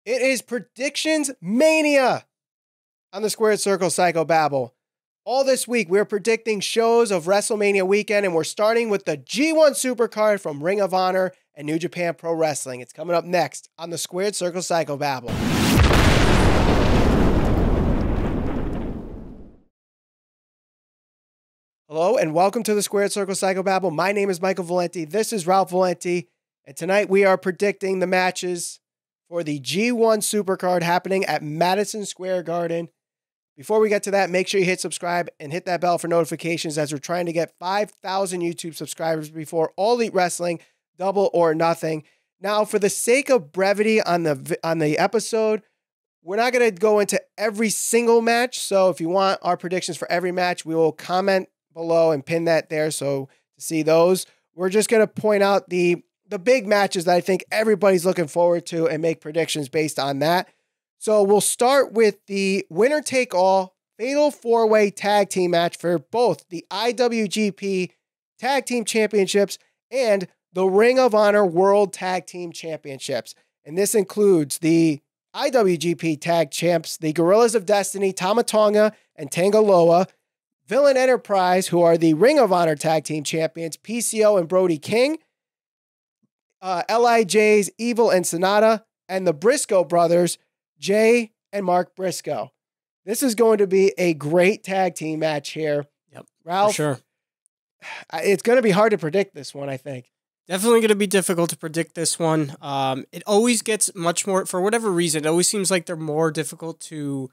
It is Predictions Mania on the Squared Circle Psychobabble. All this week, we're predicting shows of WrestleMania weekend, and we're starting with the G1 Supercard from Ring of Honor and New Japan Pro Wrestling. It's coming up next on the Squared Circle Psychobabble. Hello, and welcome to the Squared Circle Psychobabble. My name is Michael Valenti. This is Ralph Valenti, and tonight we are predicting the matches for the G1 Supercard happening at Madison Square Garden. Before we get to that, make sure you hit subscribe and hit that bell for notifications as we're trying to get 5,000 YouTube subscribers before All Elite Wrestling, Double or Nothing. Now, for the sake of brevity on the episode, we're not going to go into every single match. So if you want our predictions for every match, we will comment below and pin that there. So to see those, we're just going to point out the big matches that I think everybody's looking forward to and make predictions based on that. So we'll start with the winner-take-all Fatal 4-Way Tag Team match for both the IWGP Tag Team Championships and the Ring of Honor World Tag Team Championships. And this includes the IWGP Tag Champs, the Guerrillas of Destiny, Tama, Tonga, and Tanga, Villain Enterprise, who are the Ring of Honor Tag Team Champions, PCO and Brody King, LIJ's Evil and Sanada, and the Briscoe brothers, Jay and Mark Briscoe. This is going to be a great tag team match here. Yep, Ralph, for sure. It's going to be hard to predict this one, I think. Definitely going to be difficult to predict this one. It always gets much more, for whatever reason, it always seems like they're more difficult to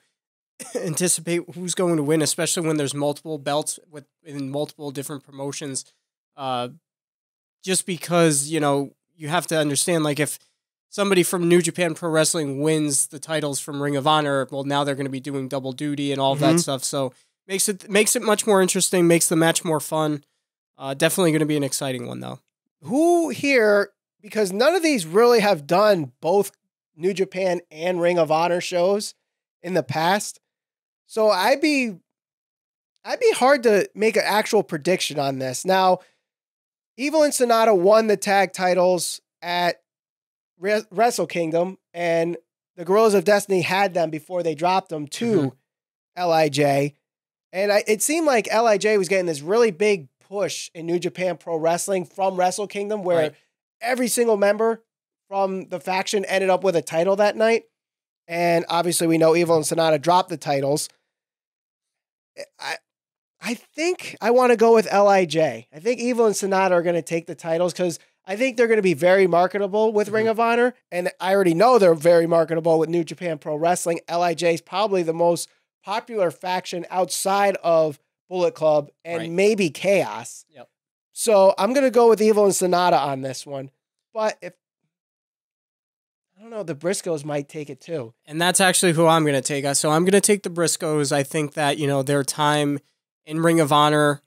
anticipate who's going to win, especially when there's multiple belts in multiple different promotions. Just because, you have to understand, like, if somebody from New Japan Pro Wrestling wins the titles from Ring of Honor, well, now they're going to be doing double duty and all of that stuff. So makes it much more interesting, makes the match more fun. Definitely going to be an exciting one, though. Who here, because none of these really have done both New Japan and Ring of Honor shows in the past. So I'd be hard to make an actual prediction on this. Now, Evil and Sanada won the tag titles at Wrestle Kingdom, and the Guerrillas of Destiny had them before they dropped them to LIJ. And it seemed like LIJ was getting this really big push in New Japan Pro Wrestling from Wrestle Kingdom, where every single member from the faction ended up with a title that night. And obviously we know Evil and Sanada dropped the titles. I think I want to go with LIJ. I think Evil and Sanada are going to take the titles because I think they're going to be very marketable with Ring of Honor. And I already know they're very marketable with New Japan Pro Wrestling. LIJ is probably the most popular faction outside of Bullet Club and maybe Chaos. Yep. So I'm going to go with Evil and Sanada on this one. But I don't know, the Briscoes might take it too. And that's actually who I'm going to take. So I'm going to take the Briscoes. I think that, their time in Ring of Honor,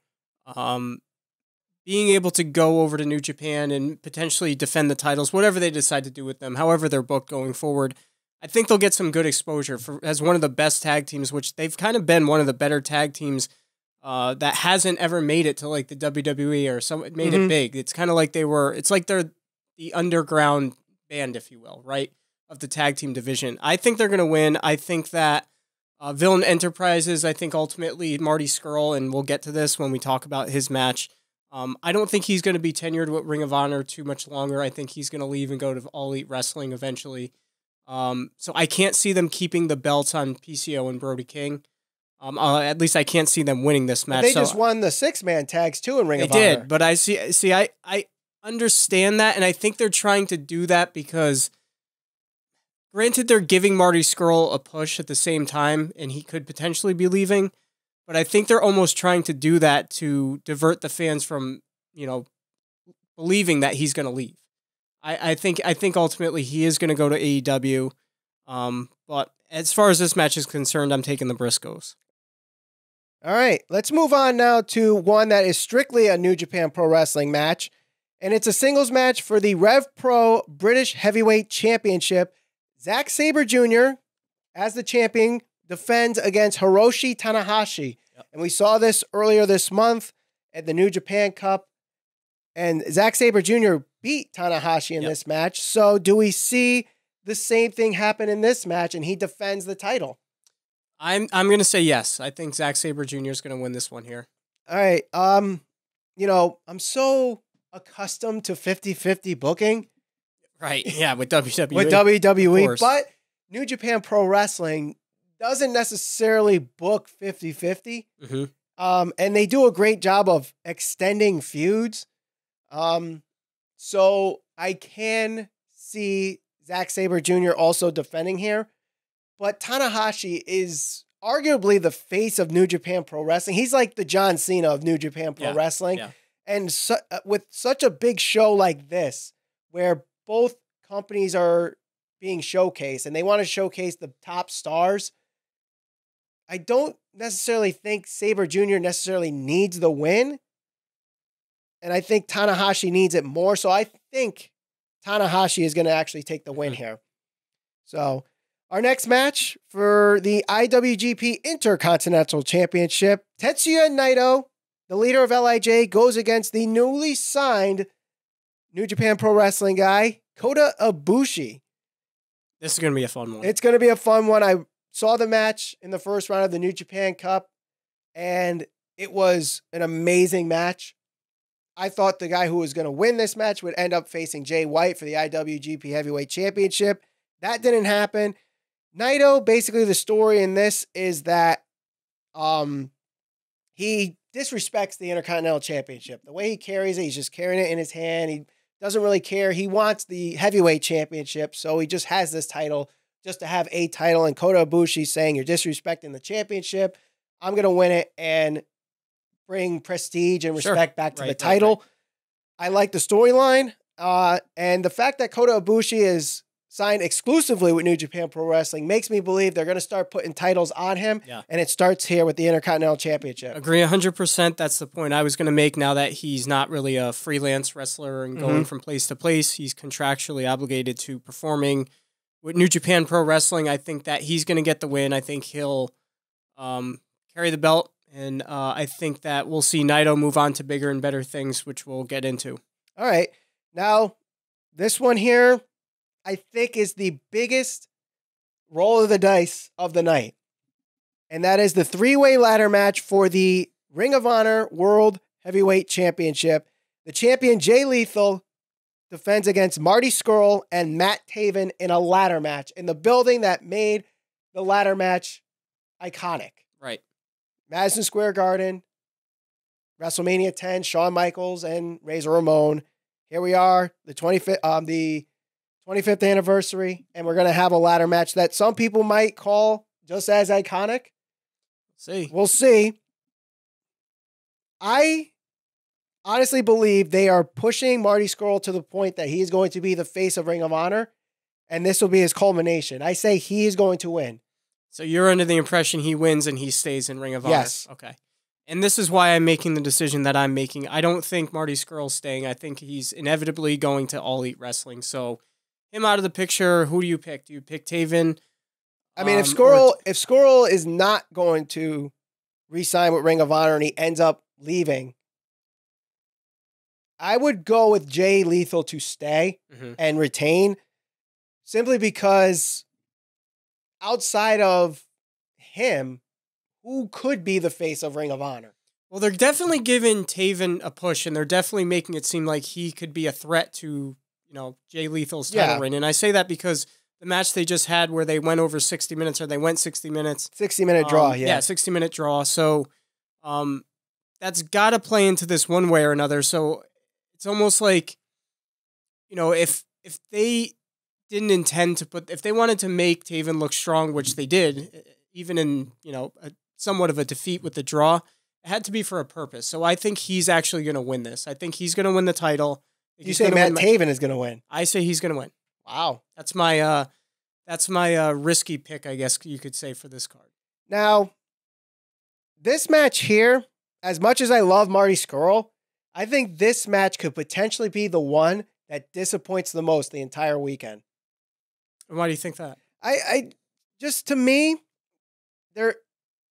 being able to go over to New Japan and potentially defend the titles, whatever they decide to do with them, however they're booked going forward, I think they'll get some good exposure as one of the best tag teams, which they've kind of been one of the better tag teams that hasn't ever made it to like the WWE or made it big. It's kind of like it's like they're the underground band, if you will, right, of the tag team division. I think they're going to win. I think that Villain Enterprises, I think ultimately Marty Scurll, and we'll get to this when we talk about his match. I don't think he's going to be tenured with Ring of Honor too much longer. I think he's going to leave and go to All Elite Wrestling eventually. So I can't see them keeping the belts on PCO and Brody King. At least I can't see them winning this match. But they just won the 6-man tags too in Ring of Honor. They did, but I understand that, and I think they're trying to do that because, granted, they're giving Marty Scurll a push at the same time, and he could potentially be leaving, but I think they're almost trying to do that to divert the fans from, believing that he's going to leave. I think ultimately he is going to go to AEW, but as far as this match is concerned, I'm taking the Briscoes. All right, let's move on now to one that is strictly a New Japan Pro Wrestling match, and it's a singles match for the Rev Pro British Heavyweight Championship. Zack Sabre Jr., as the champion, defends against Hiroshi Tanahashi. Yep. And we saw this earlier this month at the New Japan Cup. And Zack Sabre Jr. beat Tanahashi in this match. So do we see the same thing happen in this match and he defends the title? I'm going to say yes. I think Zack Sabre Jr. is going to win this one here. All right. You know, I'm so accustomed to 50-50 booking. Right. Yeah, with WWE. With WWE, but New Japan Pro Wrestling doesn't necessarily book 50-50. And they do a great job of extending feuds. So I can see Zack Sabre Jr. also defending here. But Tanahashi is arguably the face of New Japan Pro Wrestling. He's like the John Cena of New Japan Pro Wrestling. Yeah. And with such a big show like this, where both companies are being showcased and they want to showcase the top stars, I don't necessarily think Sabre Jr. necessarily needs the win. And I think Tanahashi needs it more. So I think Tanahashi is going to actually take the win here. So our next match for the IWGP Intercontinental Championship, Tetsuya Naito, the leader of LIJ, goes against the newly signed New Japan Pro Wrestling guy, Kota Ibushi. This is going to be a fun one. It's going to be a fun one. I saw the match in the first round of the New Japan Cup, and it was an amazing match. I thought the guy who was going to win this match would end up facing Jay White for the IWGP Heavyweight Championship. That didn't happen. Naito, basically the story in this is that he disrespects the Intercontinental Championship. The way he carries it, he's just carrying it in his hand. He doesn't really care. He wants the Heavyweight Championship, so he just has this title just to have a title. And Kota Ibushi saying, you're disrespecting the championship. I'm going to win it and bring prestige and respect back to the title. Right. I like the storyline. And the fact that Kota Ibushi is signed exclusively with New Japan Pro Wrestling makes me believe they're going to start putting titles on him. Yeah. And it starts here with the Intercontinental Championship. Agree 100%. That's the point I was going to make. Now that he's not really a freelance wrestler and going from place to place, he's contractually obligated to performing with New Japan Pro Wrestling. I think that he's going to get the win. I think he'll carry the belt. And I think that we'll see Naito move on to bigger and better things, which we'll get into. All right. Now, this one here, I think, is the biggest roll of the dice of the night. And that is the three-way ladder match for the Ring of Honor World Heavyweight Championship. The champion, Jay Lethal, defends against Marty Scurll and Matt Taven in a ladder match in the building that made the ladder match iconic. Right. Madison Square Garden, WrestleMania 10, Shawn Michaels and Razor Ramon. Here we are, the 25th anniversary, and we're going to have a ladder match that some people might call just as iconic. We'll see. I honestly believe they are pushing Marty Scurll to the point that he is going to be the face of Ring of Honor, and this will be his culmination. I say he is going to win. So you're under the impression he wins and he stays in Ring of Honor? Yes. Okay. And this is why I'm making the decision that I'm making. I don't think Marty Scurll's staying. I think he's inevitably going to All Elite Wrestling. So him out of the picture, who do you pick? Do you pick Taven? I mean, if Scurll is not going to re-sign with Ring of Honor and he ends up leaving, I would go with Jay Lethal to stay and retain, simply because outside of him, who could be the face of Ring of Honor? Well, they're definitely giving Taven a push, and they're definitely making it seem like he could be a threat to, Jay Lethal's title reign. And I say that because the match they just had where they went over 60 minutes, or they went 60 minutes. 60-minute draw, Yeah, 60-minute draw. So that's got to play into this one way or another. So it's almost like, if they didn't intend to if they wanted to make Taven look strong, which they did, even in, somewhat of a defeat with the draw, it had to be for a purpose. So I think he's actually going to win this. I think he's going to win the title. You say Matt Taven is going to win? I say he's going to win. Wow. That's my risky pick, I guess you could say, for this card. Now, this match here, as much as I love Marty Scurll, I think this match could potentially be the one that disappoints the most the entire weekend. And why do you think that? I just, to me,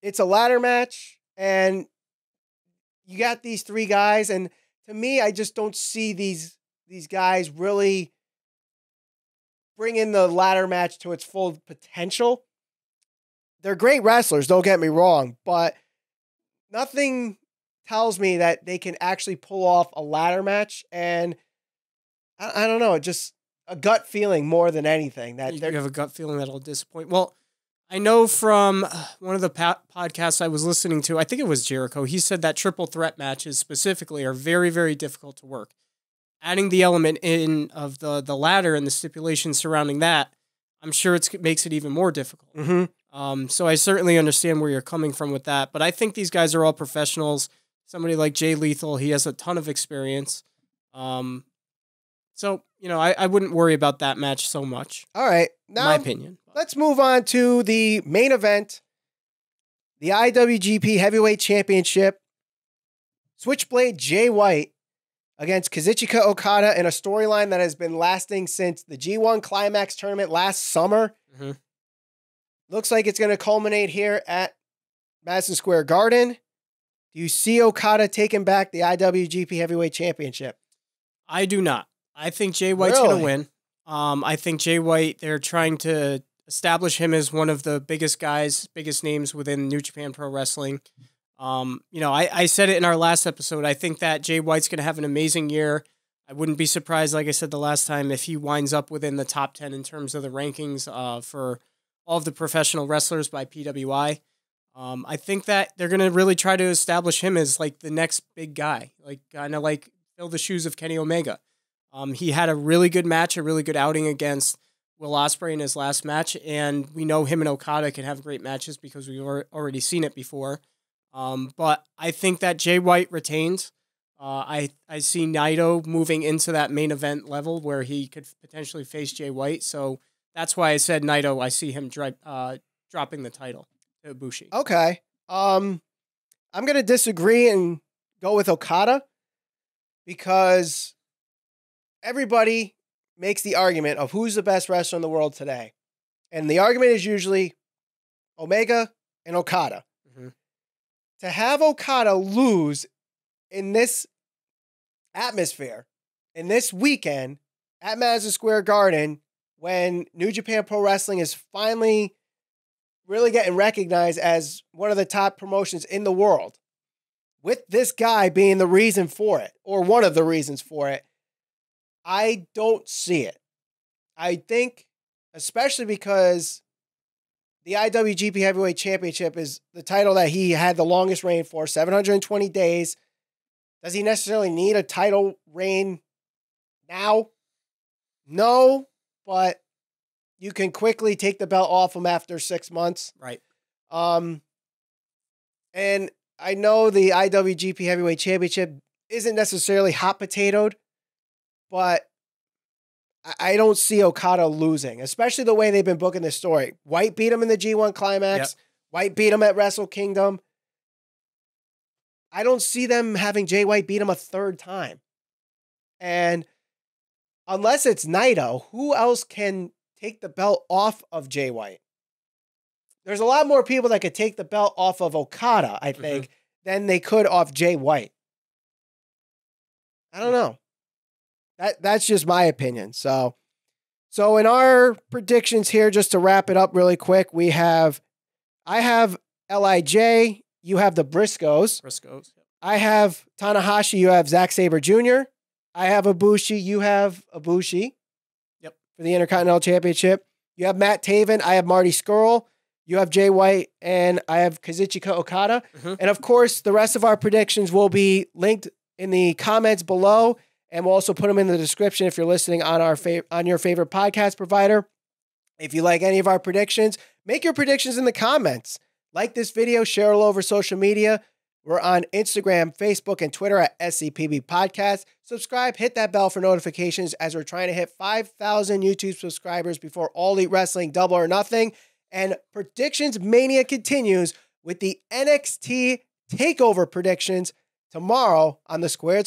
it's a ladder match, and you got these three guys, and to me, I just don't see these guys really bringing the ladder match to its full potential. They're great wrestlers, don't get me wrong, but nothing tells me that they can actually pull off a ladder match. And I don't know, just a gut feeling more than anything. That you have a gut feeling that'll disappoint. Well, I know from one of the podcasts I was listening to, I think it was Jericho, he said that triple threat matches specifically are very, very difficult to work. Adding the element in of the ladder and the stipulations surrounding that, I'm sure it makes it even more difficult. Mm-hmm. So I certainly understand where you're coming from with that, but I think these guys are all professionals. Somebody like Jay Lethal, he has a ton of experience. So, I wouldn't worry about that match so much. All right. Now, in my opinion. Let's move on to the main event, the IWGP Heavyweight Championship. Switchblade Jay White against Kazuchika Okada in a storyline that has been lasting since the G1 Climax tournament last summer. Mm-hmm. Looks like it's going to culminate here at Madison Square Garden. Do you see Okada taking back the IWGP Heavyweight Championship? I do not. I think Jay White's going to win. I think Jay White, they're trying to establish him as one of the biggest guys, biggest names within New Japan Pro Wrestling. I said it in our last episode. I think that Jay White's going to have an amazing year. I wouldn't be surprised, like I said the last time, if he winds up within the top 10 in terms of the rankings for all of the professional wrestlers by PWI. I think that they're going to really try to establish him as like the next big guy, like kind of like fill the shoes of Kenny Omega. He had a really good match, a really good outing against Will Ospreay in his last match, and we know him and Okada can have great matches because we've already seen it before. But I think that Jay White retains. I see Naito moving into that main event level where he could potentially face Jay White, so that's why I said Naito. I see him dropping the title to Ibushi. Okay. I'm going to disagree and go with Okada because everybody makes the argument of who's the best wrestler in the world today. And the argument is usually Omega and Okada. Mm-hmm. To have Okada lose in this atmosphere, in this weekend at Madison Square Garden, when New Japan Pro Wrestling is finally really getting recognized as one of the top promotions in the world, with this guy being the reason for it, or one of the reasons for it, I don't see it. I think, especially because the IWGP Heavyweight Championship is the title that he had the longest reign for, 720 days. Does he necessarily need a title reign now? No, but you can quickly take the belt off him after 6 months. Right. And I know the IWGP Heavyweight Championship isn't necessarily hot potatoed, but I don't see Okada losing, especially the way they've been booking this story. White beat him in the G1 Climax. Yep. White beat him at Wrestle Kingdom. I don't see them having Jay White beat him a third time. And unless it's Naito, who else can take the belt off of Jay White? There's a lot more people that could take the belt off of Okada, I think, than they could off Jay White. I don't know. That's just my opinion. So in our predictions here, just to wrap it up really quick, I have LIJ, you have the Briscoes. I have Tanahashi, you have Zack Sabre Jr. I have Ibushi, you have Ibushi. Yep. For the Intercontinental Championship. You have Matt Taven, I have Marty Scurll. You have Jay White, and I have Kazuchika Okada. And of course, the rest of our predictions will be linked in the comments below. And we'll also put them in the description if you're listening on on your favorite podcast provider. If you like any of our predictions, make your predictions in the comments. Like this video, share it all over social media. We're on Instagram, Facebook, and Twitter at SCPB Podcast. Subscribe, hit that bell for notifications as we're trying to hit 5,000 YouTube subscribers before All Elite Wrestling Double or Nothing. And Predictions Mania continues with the NXT TakeOver predictions tomorrow on the Squared Circle.